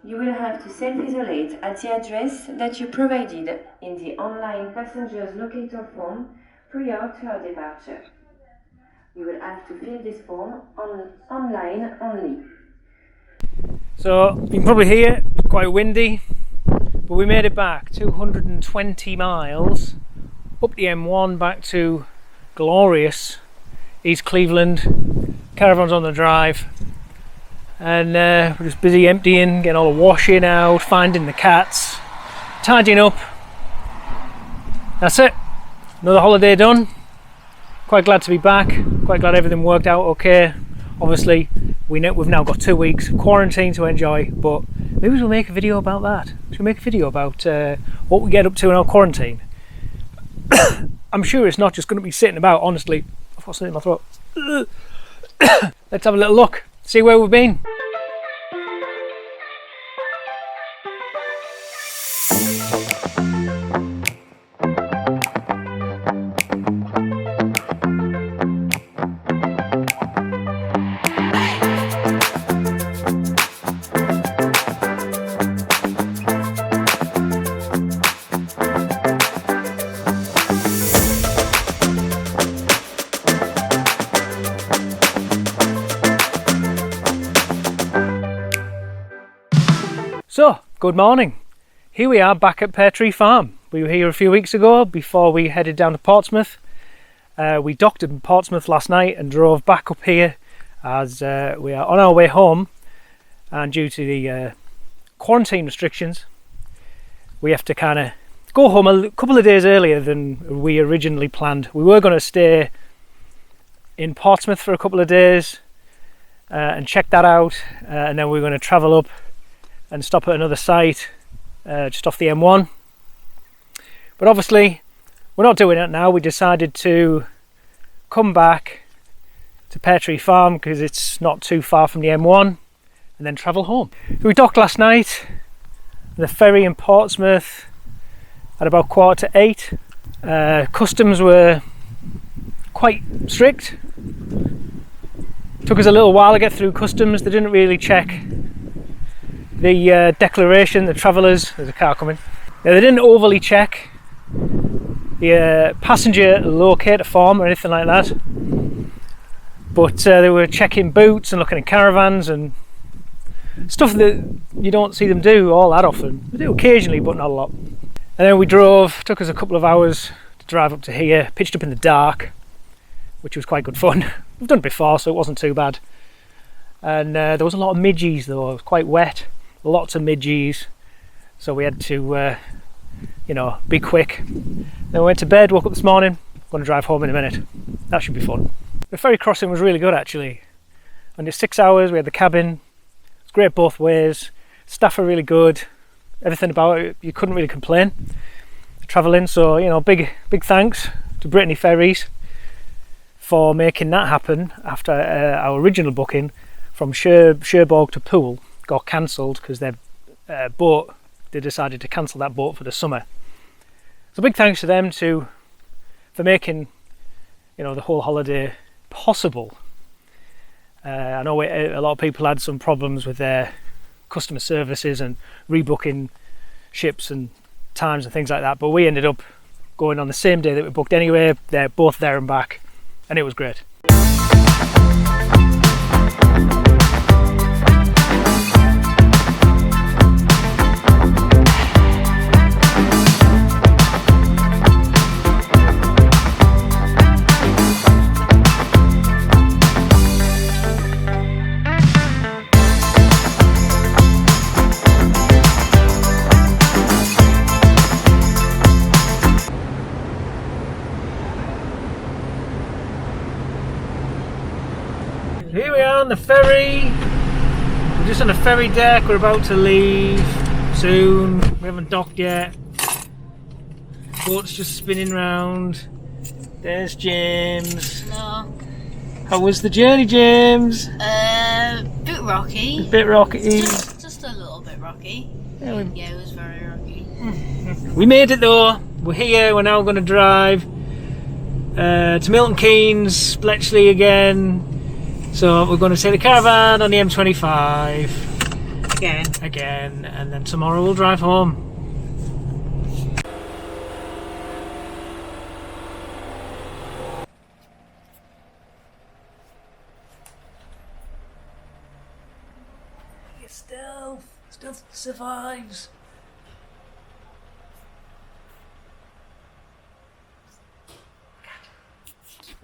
you will have to self-isolate at the address that you provided in the online passenger's locator form prior to our departure. You will have to fill this form online only. So you can probably hear it's quite windy, but we made it back 220 miles up the M1 back to glorious East Cleveland. Caravan's on the drive, and we're just busy emptying, getting all the washing out, finding the cats, tidying up. That's it, another holiday done. Quite glad to be back, quite glad everything worked out okay. Obviously we've now got 2 weeks of quarantine to enjoy, but maybe we'll make a video about that. Should we make a video about what we get up to in our quarantine? I'm sure it's not just going to be sitting about, honestly. I've got something in my throat. Let's have a little look, see where we've been. So, good morning. Here we are back at Pear Tree Farm. We were here a few weeks ago before we headed down to Portsmouth. We docked in Portsmouth last night and drove back up here as we are on our way home, and due to the quarantine restrictions we have to kind of go home a couple of days earlier than we originally planned. We were going to stay in Portsmouth for a couple of days and check that out, and then we were going to travel up and stop at another site just off the M1. But obviously we're not doing it now. We decided to come back to Pear Tree Farm because it's not too far from the M1, and then travel home. So we docked last night. The ferry in Portsmouth at about 7:45. Customs were quite strict. Took us a little while to get through customs. They didn't really check the declaration, the travellers, there's a car coming. Now, they didn't overly check the passenger locator form or anything like that, but they were checking boots and looking at caravans and stuff that you don't see them do all that often. They do occasionally, but not a lot. And then we drove, took us a couple of hours to drive up to here, pitched up in the dark, which was quite good fun. We've done it before, so it wasn't too bad. And there was a lot of midges though, it was quite wet. Lots of midges, so we had to be quick. Then we went to bed, woke up this morning, going to drive home in a minute. That should be fun. The ferry crossing was really good actually. Under 6 hours we had the cabin. It's great both ways. Staff are really good. Everything about it, you couldn't really complain. Travelling, so big thanks to Brittany Ferries for making that happen after our original booking from Cherbourg to Poole got cancelled because their boat, they decided to cancel that boat for the summer. So big thanks to them for making the whole holiday possible. I know a lot of people had some problems with their customer services and rebooking ships and times and things like that, but we ended up going on the same day that we booked anyway. They're both there and back, and it was great. Here we are on the ferry. We're just on the ferry deck. We're about to leave soon. We haven't docked yet. Boat's just spinning round. There's James. Hello. How was the journey, James? Bit rocky. A bit rocky. Just a little bit rocky. Yeah, it was very rocky. We made it though. We're here. We're now going to drive to Milton Keynes, Bletchley again. So we're going to take the Caravan on the M25 Again, and then tomorrow we'll drive home. Stealth survives.